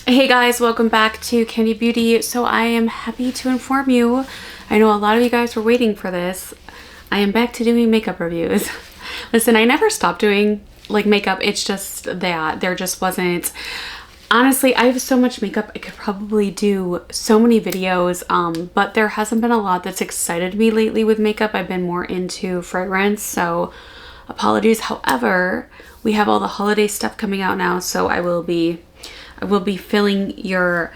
Hey guys, welcome back to Candy Beauty. So I am happy to inform you, I know a lot of you guys were waiting for this, I am back to doing makeup reviews. Listen, I never stopped doing like makeup, it's just that there just wasn't, honestly, I have so much makeup, I could probably do so many videos, but there hasn't been a lot that's excited me lately with makeup. I've been more into fragrance, so apologies. However, we have all the holiday stuff coming out now, so I will be filling your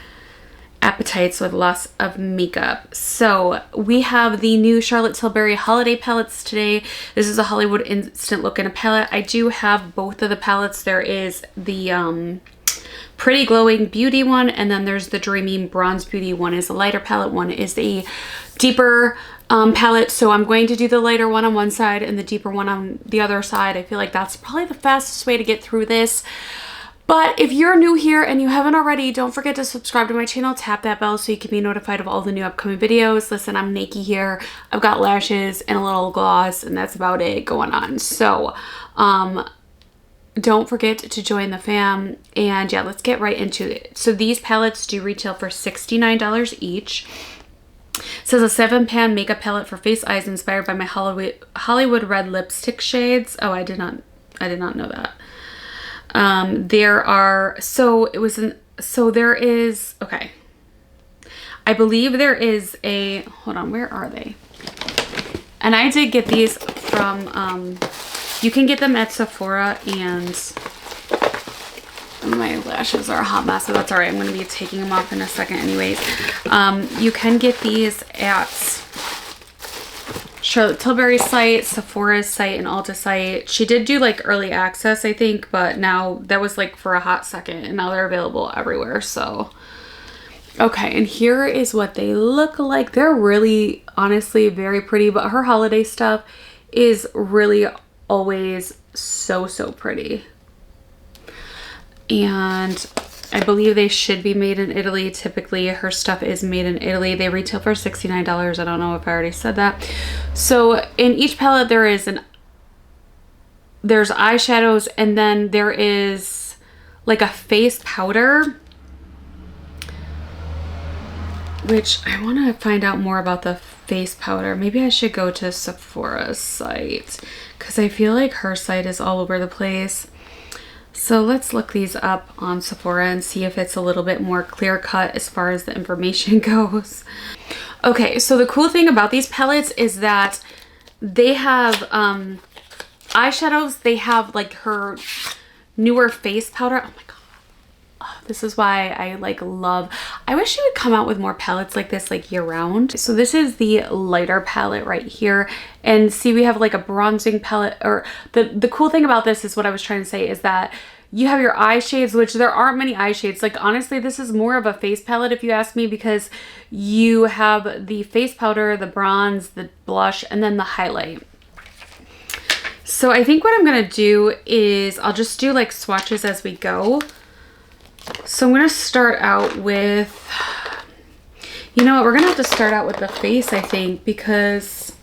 appetites with lots of makeup. So we have the new Charlotte Tilbury holiday palettes today. This is a Hollywood Instant Look in a palette. I do have both of the palettes. There is the Pretty Glowing Beauty one, and then there's the Dreamy Bronze Beauty. One is a lighter palette, one is the deeper palette. So I'm going to do the lighter one on one side and the deeper one on the other side. I feel like that's probably the fastest way to get through this. But if you're new here and you haven't already, don't forget to subscribe to my channel, tap that bell so you can be notified of all the new upcoming videos. Listen, I'm Nikki here. I've got lashes and a little gloss, and that's about it going on. So don't forget to join the fam, and yeah, let's get right into it. So these palettes do retail for $69 each. It says a 7-pan makeup palette for face, eyes, inspired by my Hollywood red lipstick shades. Oh, I did not know that. There is, okay, I believe there is a, hold on, where are they? And I did get these from, you can get them at Sephora, and my lashes are a hot mess, so that's all right. I'm going to be taking them off in a second anyways. You can get these at Charlotte Tilbury's site, Sephora's site, and Ulta site. She did do like early access, I think, but now that was like for a hot second, and now they're available everywhere. So okay, and here is what they look like. They're really, honestly, very pretty, but her holiday stuff is really always so pretty. And I believe they should be made in Italy. Typically, her stuff is made in Italy. They retail for $69. I don't know if I already said that. So in each palette, there's eyeshadows, and then there is like a face powder, which I want to find out more about the face powder. Maybe I should go to Sephora's site, because I feel like her site is all over the place. So let's look these up on Sephora and see if it's a little bit more clear cut as far as the information goes. Okay, so the cool thing about these palettes is that they have eyeshadows. They have like her newer face powder. Oh my god. Oh, this is why I like love, I wish she would come out with more palettes like this like year round. So this is the lighter palette right here, and see, we have like a bronzing palette, or the cool thing about this is, what I was trying to say is that you have your eye shades, which there aren't many eye shades. Like honestly, this is more of a face palette if you ask me, because you have the face powder, the bronze, the blush, and then the highlight. So I think what I'm gonna do is I'll just do like swatches as we go. So I'm going to start out with, you know what, we're going to have to start out with the face, I think, because,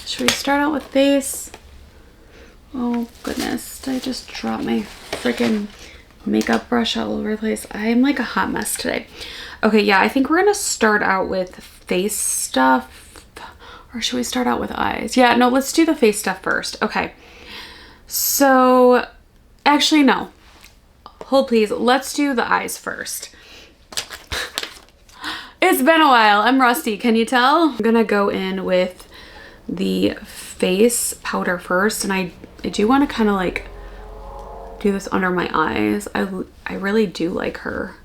should we start out with face? Oh goodness, did I just drop my freaking makeup brush all over the place? I am like a hot mess today. Okay, yeah, I think we're going to start out with face stuff, or should we start out with eyes? Yeah, no, let's do the face stuff first. Okay, so actually no. Hold please, let's do the eyes first. It's been a while, I'm rusty, can you tell? I'm gonna go in with the face powder first, and I do want to kind of like do this under my eyes. I really do like her.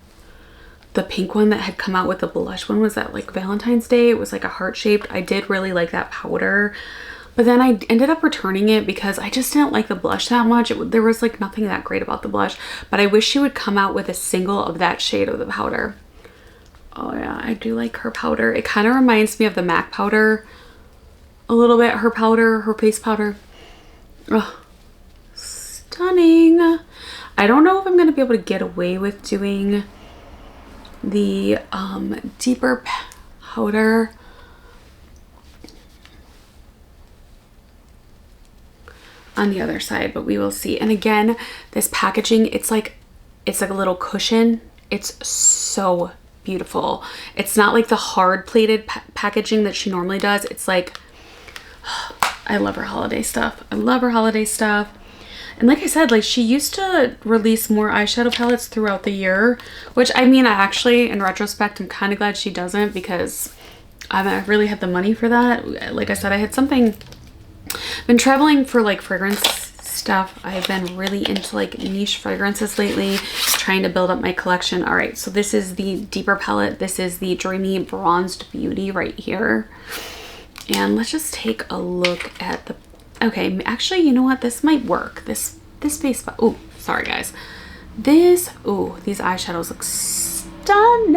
The pink one that had come out with the blush one, was that like Valentine's Day? It was like a heart shaped. I did really like that powder. But then I ended up returning it because I just didn't like the blush that much. There was like nothing that great about the blush, but I wish she would come out with a single of that shade of the powder. Oh yeah, I do like her powder. It kind of reminds me of the MAC powder a little bit. Her powder, her face powder. Oh, stunning. I don't know if I'm gonna be able to get away with doing the deeper powder. On the other side, but we will see. And again, this packaging, it's like a little cushion It's so beautiful. It's not like the hard plated packaging that she normally does. It's like, I love her holiday stuff. I love her holiday stuff. And like I said, like she used to release more eyeshadow palettes throughout the year, which I mean, I actually, in retrospect, I'm kind of glad she doesn't, because I haven't really had the money for that. Like I said, I had been traveling for like fragrance stuff. I've been really into like niche fragrances lately, trying to build up my collection. All right, so this is the deeper palette. This is the Dreamy Bronzed Beauty right here. And let's just take a look at the, okay, actually, you know what? This might work. This face, oh, sorry guys. These eyeshadows look stunning.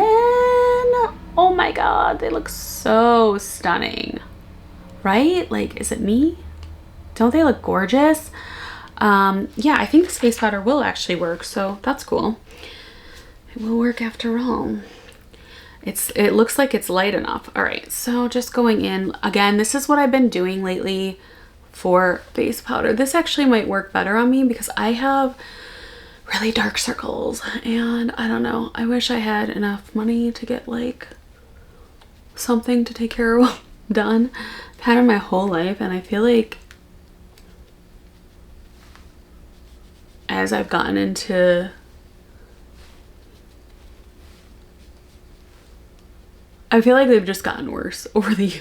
Oh my God, they look so stunning, right? Like, is it me? Don't they look gorgeous? Yeah, I think this face powder will actually work, so that's cool. It will work after all. It looks like it's light enough. All right, so just going in again, this is what I've been doing lately for face powder. This actually might work better on me because I have really dark circles, and I don't know, I wish I had enough money to get like something to take care of done. I've had it my whole life, and I feel like as I've gotten into, I feel like they've just gotten worse over the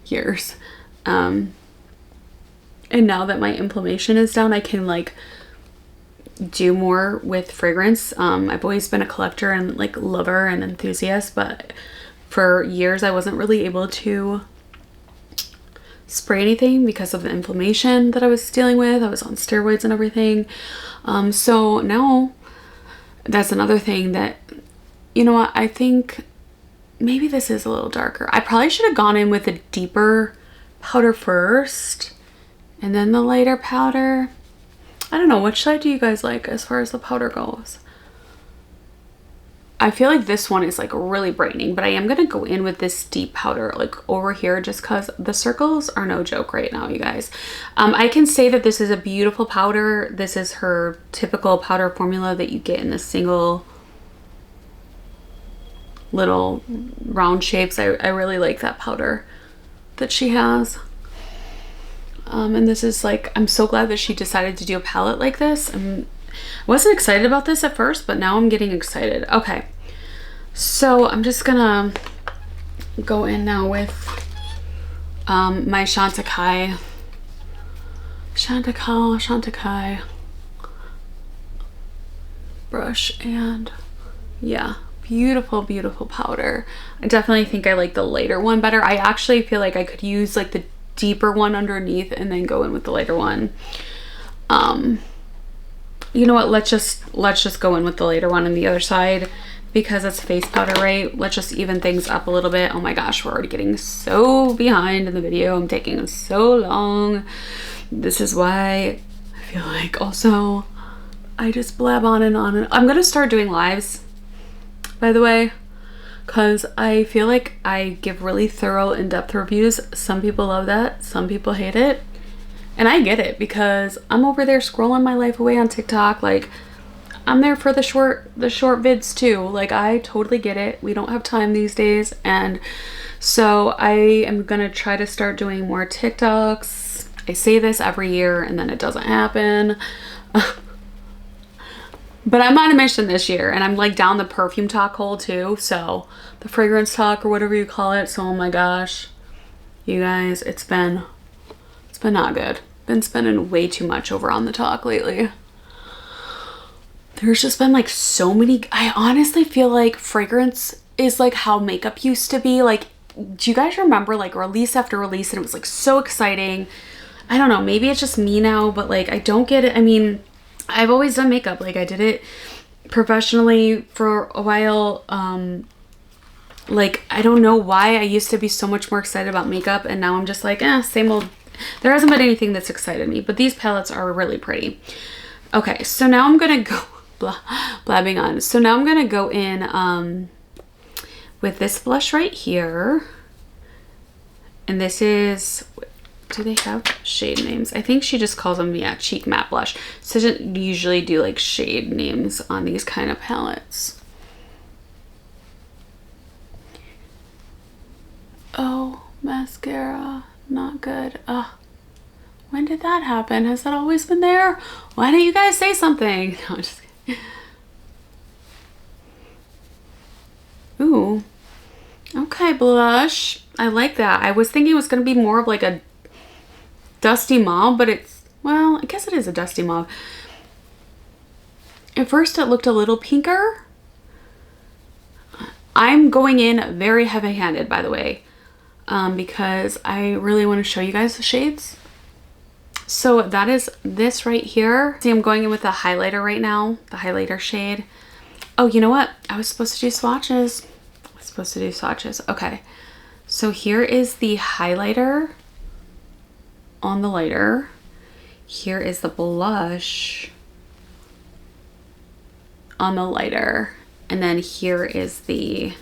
years. And now that my inflammation is down, I can like do more with fragrance. I've always been a collector and like lover and enthusiast, but for years I wasn't really able to spray anything because of the inflammation that I was dealing with. I was on steroids and everything. So now that's another thing that, you know what, I think maybe this is a little darker. I probably should have gone in with a deeper powder first and then the lighter powder. I don't know, which side do you guys like as far as the powder goes? I feel like this one is like really brightening, but I am gonna go in with this deep powder like over here just because the circles are no joke right now, you guys. I can say that this is a beautiful powder. This is her typical powder formula that you get in the single little round shapes. I really like that powder that she has. And this is like, I'm so glad that she decided to do a palette like this. I wasn't excited about this at first, but now I'm getting excited. Okay, so I'm just gonna go in now with my Chantecaille brush, and yeah, beautiful powder. I definitely think I like the lighter one better. I actually feel like I could use like the deeper one underneath and then go in with the lighter one. You know what, let's just go in with the lighter one on the other side because it's face powder, right? Let's just even things up a little bit. Oh my gosh, we're already getting so behind in the video. I'm taking so long. This is why I feel like also I just blab on and on. I'm gonna start doing lives, by the way, because I feel like I give really thorough in-depth reviews. Some people love that, some people hate it, and I get it because I'm over there scrolling my life away on TikTok. Like, I'm there for the short vids too. Like, I totally get it. We don't have time these days, and so I am gonna try to start doing more TikToks. I say this every year and then it doesn't happen. But I'm on a mission this year, and I'm like down the perfume talk hole too. So the fragrance talk or whatever you call it. So oh my gosh, you guys, it's been not good. Been spending way too much over on the talk lately. There's just been like so many. I honestly feel like fragrance is like how makeup used to be. Like, do you guys remember like release after release and it was like so exciting? I don't know, maybe it's just me now, but like I don't get it. I mean, I've always done makeup. Like, I did it professionally for a while. Like, I don't know why I used to be so much more excited about makeup, and now I'm just like, same old. There hasn't been anything that's excited me, but these palettes are really pretty. Okay, so now I'm gonna go blabbing on. So now I'm gonna go in with this blush right here, and this is, do they have shade names? I think she just calls them, yeah, cheek matte blush. So she doesn't usually do like shade names on these kind of palettes. good. When did that happen? Has that always been there? Why don't you guys say something? No, I'm just kidding. Ooh. Okay, blush. I like that. I was thinking it was going to be more of like a dusty mauve, but it's, well, I guess it is a dusty mauve. At first it looked a little pinker. I'm going in very heavy-handed, by the way, because I really want to show you guys the shades. So that is this right here. See, I'm going in with the highlighter right now, the highlighter shade. Oh, you know what? I was supposed to do swatches. Okay. So here is the highlighter on the lighter. Here is the blush on the lighter. And then here is the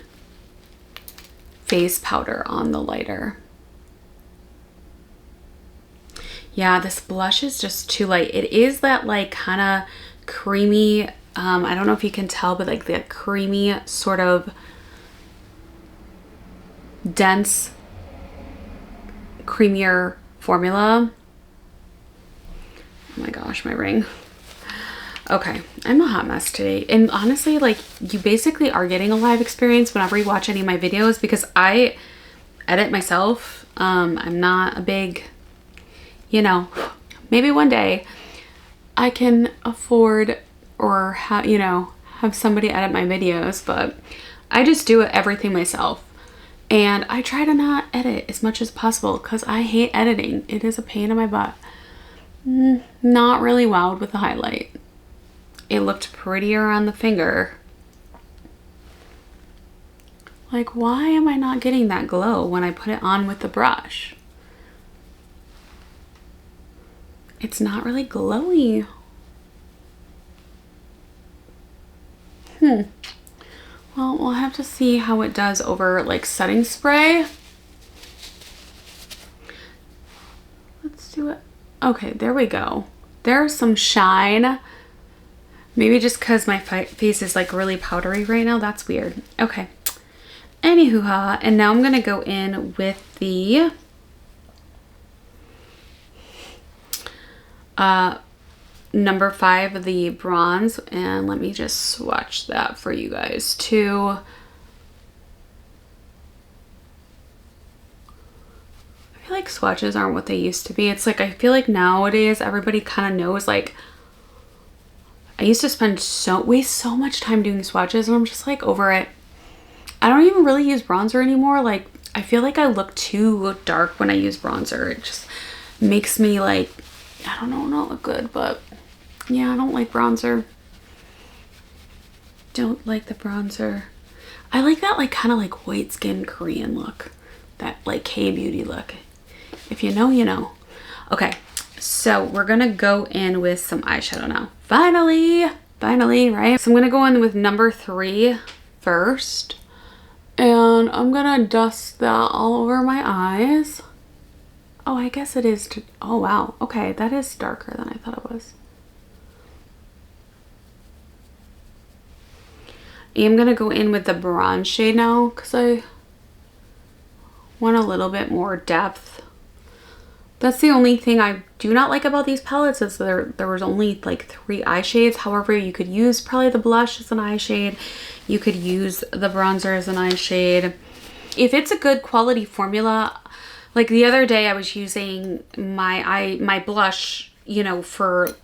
face powder on the lighter. Yeah, this blush is just too light. It is that like kind of creamy, I don't know if you can tell, but like that creamy sort of dense, creamier formula. Oh my gosh, my ring. Okay, I'm a hot mess today. And honestly, like, you basically are getting a live experience whenever you watch any of my videos because I edit myself. I'm not a big, you know, maybe one day I can afford or have somebody edit my videos, but I just do everything myself. And I try to not edit as much as possible because I hate editing. It is a pain in my butt. Not really wowed with the highlight. It looked prettier on the finger. Like, why am I not getting that glow when I put it on with the brush? It's not really glowy. Well, we'll have to see how it does over like setting spray. Let's do it. Okay, there we go. There's some shine. Maybe just because my face is like really powdery right now. That's weird. Okay. Anywho-ha. And now I'm going to go in with the number 5, the bronze. And let me just swatch that for you guys too. I feel like swatches aren't what they used to be. It's like, I feel like nowadays everybody kind of knows, like, I used to spend waste so much time doing swatches and I'm just like over it. I don't even really use bronzer anymore. Like, I feel like I look too dark when I use bronzer. It just makes me like, I don't know, not look good, but yeah, I don't like bronzer. Don't like the bronzer. I like that like kind of like white skin Korean look. That like K-beauty look. If you know, you know. Okay. So we're gonna go in with some eyeshadow now. Finally, right? So I'm gonna go in with number 3 first. And I'm gonna dust that all over my eyes. Oh, I guess it is. Oh, wow. Okay, that is darker than I thought it was. I'm gonna go in with the bronze shade now because I want a little bit more depth. That's the only thing I do not like about these palettes is there was only like 3 eye shades. However, you could use probably the blush as an eye shade. You could use the bronzer as an eye shade. If it's a good quality formula, like the other day I was using my blush, you know, for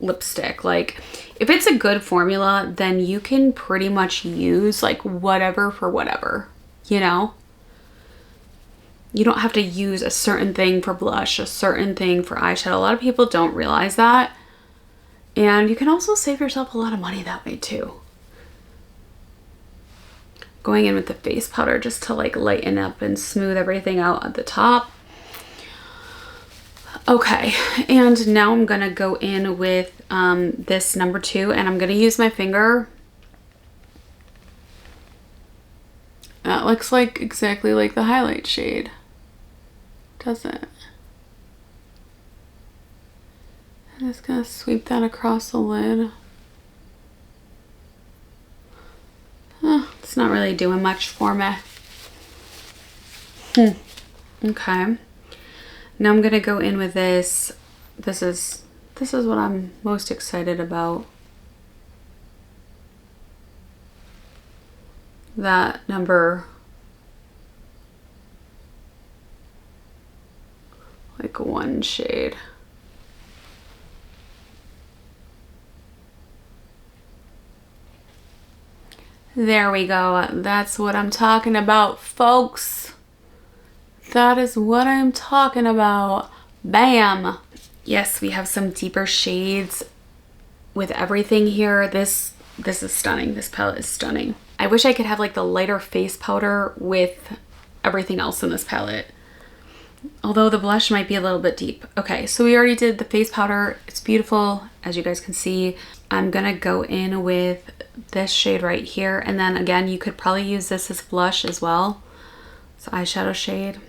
lipstick. Like if it's a good formula, then you can pretty much use like whatever for whatever, you know? You don't have to use a certain thing for blush, a certain thing for eyeshadow. A lot of people don't realize that. And you can also save yourself a lot of money that way too. Going in with the face powder just to like lighten up and smooth everything out at the top. Okay, and now I'm gonna go in with this number 2 and I'm gonna use my finger. That looks like exactly like the highlight shade. Doesn't it? I'm just gonna sweep that across the lid. It's not really doing much for me. Okay. Now I'm gonna go in with this. This is what I'm most excited about. That number, like 1 shade. There we go. That's what I'm talking about, folks. That is what I'm talking about. Bam. Yes, we have some deeper shades with everything here. This is stunning. This palette is stunning. I wish I could have like the lighter face powder with everything else in this palette. Although the blush might be a little bit deep. Okay, so we already did the face powder. It's beautiful, as you guys can see. I'm gonna go in with this shade right here. And then again, you could probably use this as blush as well. It's eyeshadow shade.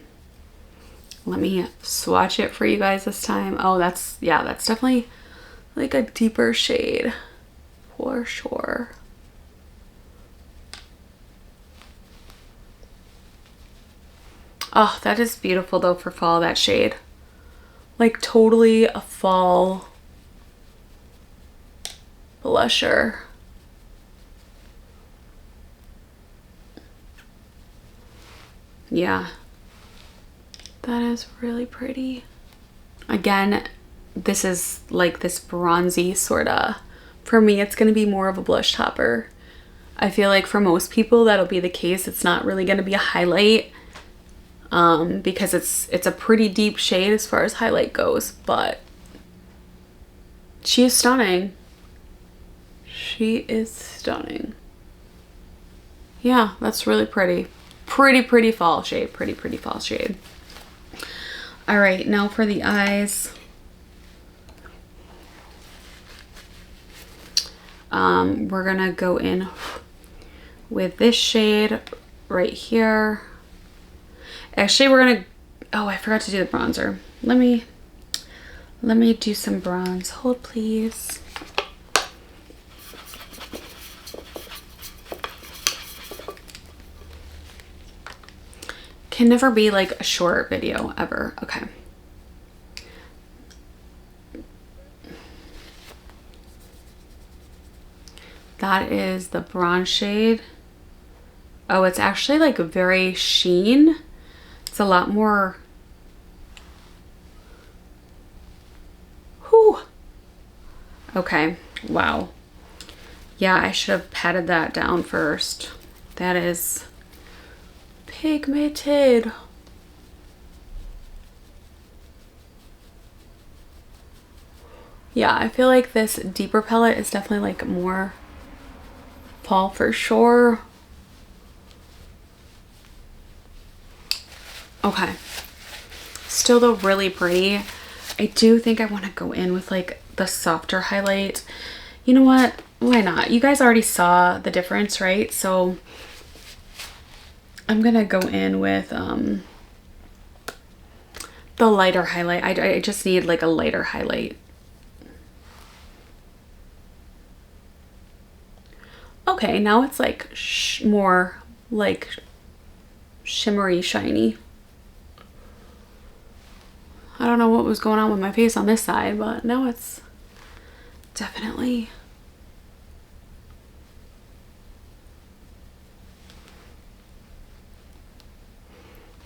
Let me swatch it for you guys this time. Oh, that's definitely like a deeper shade for sure. Oh, that is beautiful though for fall, that shade. Like totally a fall blusher. Yeah, that is really pretty. Again, this is like this bronzy sorta. For me, it's gonna be more of a blush topper. I feel like for most people that'll be the case. It's not really gonna be a highlight because it's a pretty deep shade as far as highlight goes, but she is stunning. She is stunning. Yeah, that's really pretty. Pretty fall shade. Pretty fall shade. All right, now for the eyes. We're gonna go in with this shade right here. Actually, we're gonna, oh, I forgot to do the bronzer. Let me do some bronze. Hold please. Can never be like a short video ever. Okay. That is the bronze shade. Oh, it's actually like very sheen. It's a lot more. Whew. Okay. Wow. Yeah, I should have patted that down first. That is pigmented. Yeah, I feel like this deeper palette is definitely like more fall for sure. Okay. Still though really pretty. I do think I want to go in with like the softer highlight. You know what? Why not? You guys already saw the difference, right? So I'm gonna go in with the lighter highlight. I just need like a lighter highlight. Okay, now it's like more like shimmery, shiny. I don't know what was going on with my face on this side, but now it's definitely.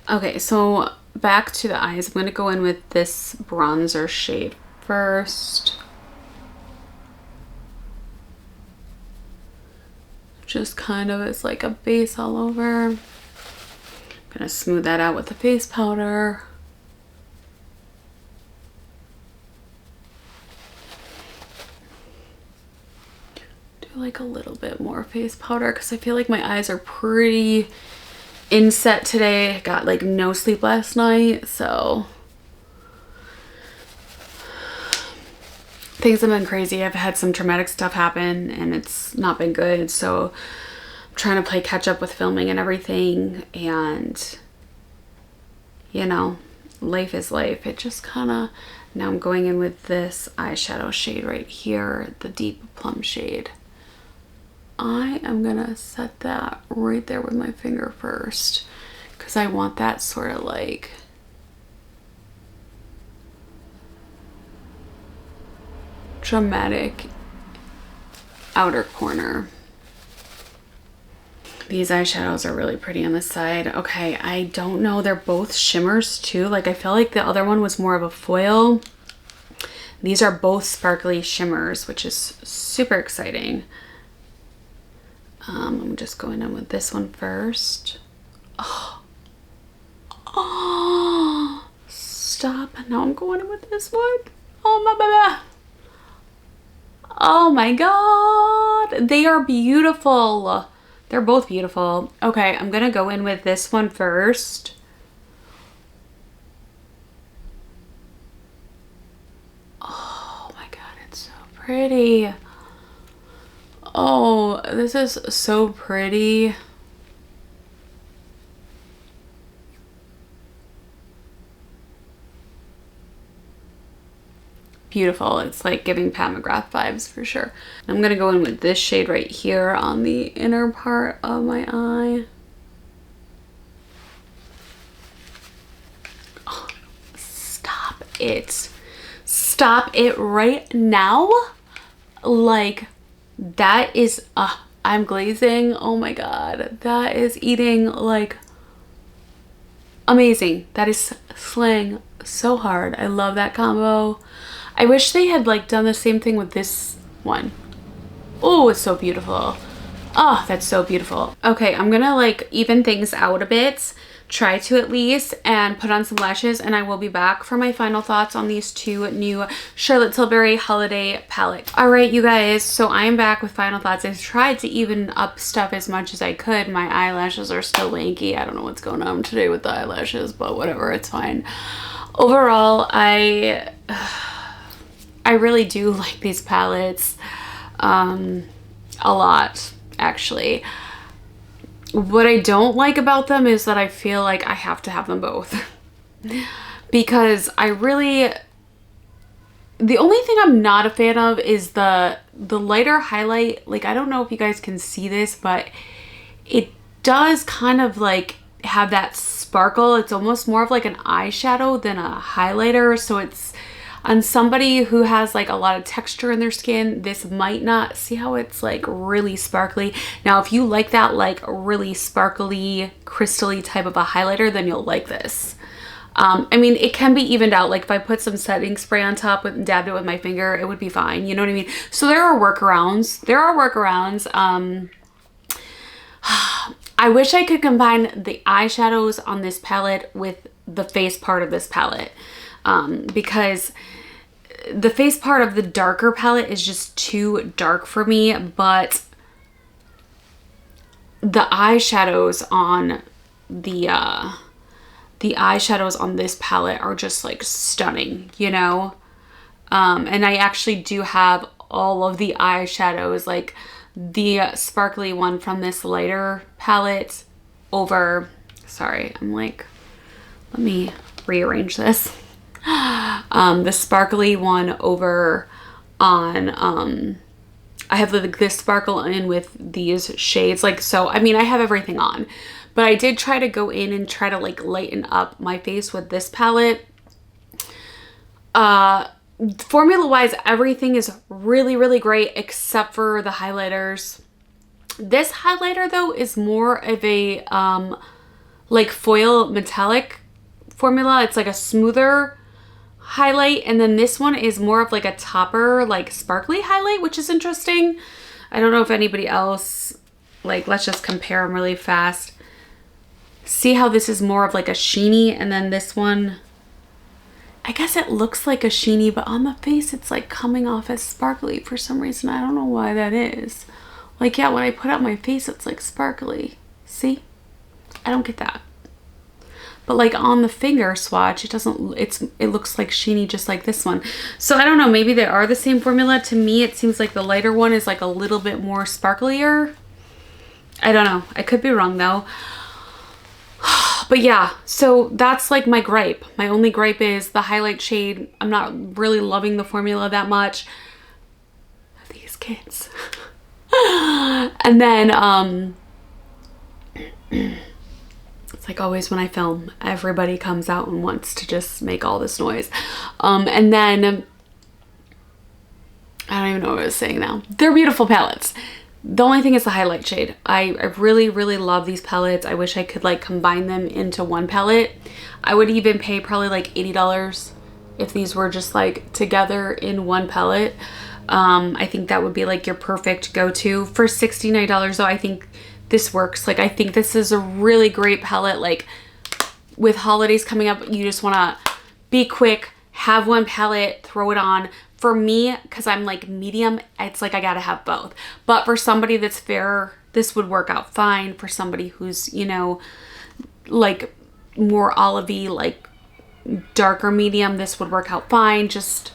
Okay, so back to the eyes. I'm going to go in with this bronzer shade first. Just kind of as like a base all over. I'm going to smooth that out with the face powder. Do like a little bit more face powder because I feel like my eyes are pretty inset today. I got like no sleep last night, so things have been crazy. I've had some traumatic stuff happen and it's not been good, so I'm trying to play catch up with filming and everything, and you know, life is life. It just kind of, now I'm going in with this eyeshadow shade right here, the deep plum shade. I am gonna set that right there with my finger first because I want that sort of like dramatic outer corner. These eyeshadows are really pretty on this side. Okay, I don't know. They're both shimmers too. Like, I feel like the other one was more of a foil. These are both sparkly shimmers, which is super exciting. I'm just going in with this one first. Oh, oh, stop. Now I'm going in with this one. Oh my baby. Oh my God. They are beautiful. They're both beautiful. Okay, I'm gonna go in with this one first. Oh my God, it's so pretty. Oh, this is so pretty. Beautiful. It's like giving Pat McGrath vibes for sure. I'm gonna go in with this shade right here on the inner part of my eye. Oh, stop it. Stop it right now. Like, that is, I'm glazing. Oh my God. That is eating like amazing. That is slaying so hard. I love that combo. I wish they had like done the same thing with this one. Oh, it's so beautiful. Oh, that's so beautiful. Okay, I'm gonna like even things out a bit, try to at least, and put on some lashes, and I will be back for my final thoughts on these two new Charlotte Tilbury holiday palettes. All right, you guys, so I am back with final thoughts. I tried to even up stuff as much as I could. My eyelashes are still lanky. I don't know what's going on today with the eyelashes, but whatever, it's fine. Overall, I really do like these palettes a lot, actually. What I don't like about them is that I feel like I have to have them both. Because I really, the only thing I'm not a fan of is the lighter highlight. Like, I don't know if you guys can see this, but it does kind of like have that sparkle. It's almost more of like an eyeshadow than a highlighter. So it's, on somebody who has like a lot of texture in their skin, this might not, see how it's like really sparkly. Now, if you like that like really sparkly, crystally type of a highlighter, then you'll like this. I mean, it can be evened out. Like if I put some setting spray on top and dabbed it with my finger, it would be fine. You know what I mean? So there are workarounds. There are workarounds. I wish I could combine the eyeshadows on this palette with the face part of this palette. Because the face part of the darker palette is just too dark for me, but the eyeshadows on the eyeshadows on this palette are just like stunning, you know? And I actually do have all of the eyeshadows, like the sparkly one from this lighter palette over, sorry, I'm like, let me rearrange this. The sparkly one over on, I have like this sparkle in with these shades, like, so, I mean, I have everything on, but I did try to go in and try to like lighten up my face with this palette. Formula wise, everything is really, really great except for the highlighters. This highlighter though is more of a, like foil metallic formula. It's like a smoother highlight, and then this one is more of like a topper, like sparkly highlight, which is interesting. I don't know if anybody else, like, let's just compare them really fast. See how this is more of like a sheeny, and then this one, I guess it looks like a sheeny, but on the face it's like coming off as sparkly for some reason. I don't know why that is. Like, yeah, when I put out my face it's like sparkly. See? I don't get that. But like on the finger swatch, it doesn't, it looks like sheeny just like this one. So I don't know, maybe they are the same formula. To me, it seems like the lighter one is like a little bit more sparklier. I don't know. I could be wrong though. But yeah, so that's like my gripe. My only gripe is the highlight shade. I'm not really loving the formula that much. These kids. And then, it's like always when I film, everybody comes out and wants to just make all this noise. And then I don't even know what I was saying now. They're beautiful palettes. The only thing is the highlight shade. I really, really love these palettes. I wish I could like combine them into one palette. I would even pay probably like $80 if these were just like together in one palette. I think that would be like your perfect go-to. For $69 though, I think this works. Like I think this is a really great palette. Like with holidays coming up, you just want to be quick, have one palette, throw it on. For me, because I'm like medium, it's like I gotta have both. But for somebody that's fair, this would work out fine. For somebody who's, you know, like more olivey, like darker medium, this would work out fine. Just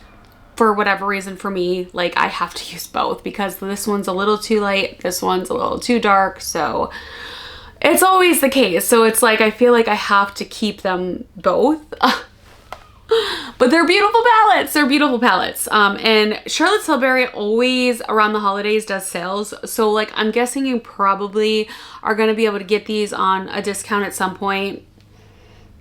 for whatever reason, for me, like I have to use both because this one's a little too light, this one's a little too dark. So it's always the case. So it's like I feel like I have to keep them both. But they're beautiful palettes. They're beautiful palettes. And Charlotte Tilbury always around the holidays does sales. So like I'm guessing you probably are going to be able to get these on a discount at some point.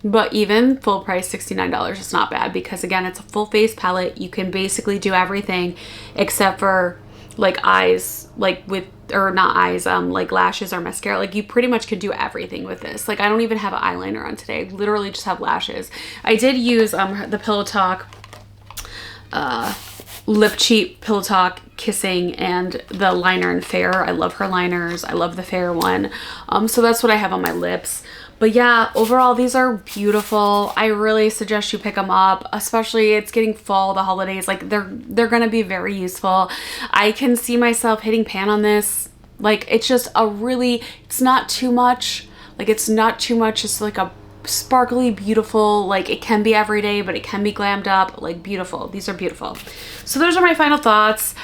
But even full price $69 is not bad because again, it's a full face palette. You can basically do everything except for like eyes, like with, or not eyes, like lashes or mascara. Like you pretty much can do everything with this. Like I don't even have an eyeliner on today. I literally just have lashes. I did use the Pillow Talk Lip Cheat Pillow Talk Kissing and the liner in Fair. I love her liners. I love the Fair one. So that's what I have on my lips. But yeah, overall, these are beautiful. I really suggest you pick them up, especially it's getting fall, the holidays. Like they're going to be very useful. I can see myself hitting pan on this. Like it's just a really, it's not too much. Like it's not too much. It's like a sparkly, beautiful, like it can be every day, but it can be glammed up, like beautiful. These are beautiful. So those are my final thoughts.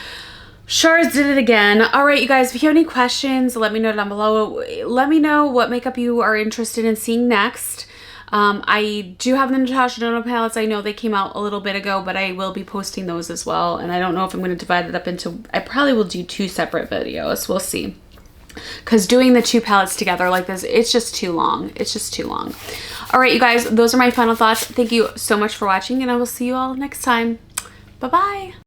Shars did it again. All right, you guys, if you have any questions, let me know down below. Let me know what makeup you are interested in seeing next. I do have the Natasha Denona palettes. I know they came out a little bit ago, but I will be posting those as well. And I don't know if I'm going to divide it up into, I probably will do 2 separate videos. We'll see. Because doing the 2 palettes together like this, it's just too long. It's just too long. All right, you guys, those are my final thoughts. Thank you so much for watching, and I will see you all next time. Bye-bye.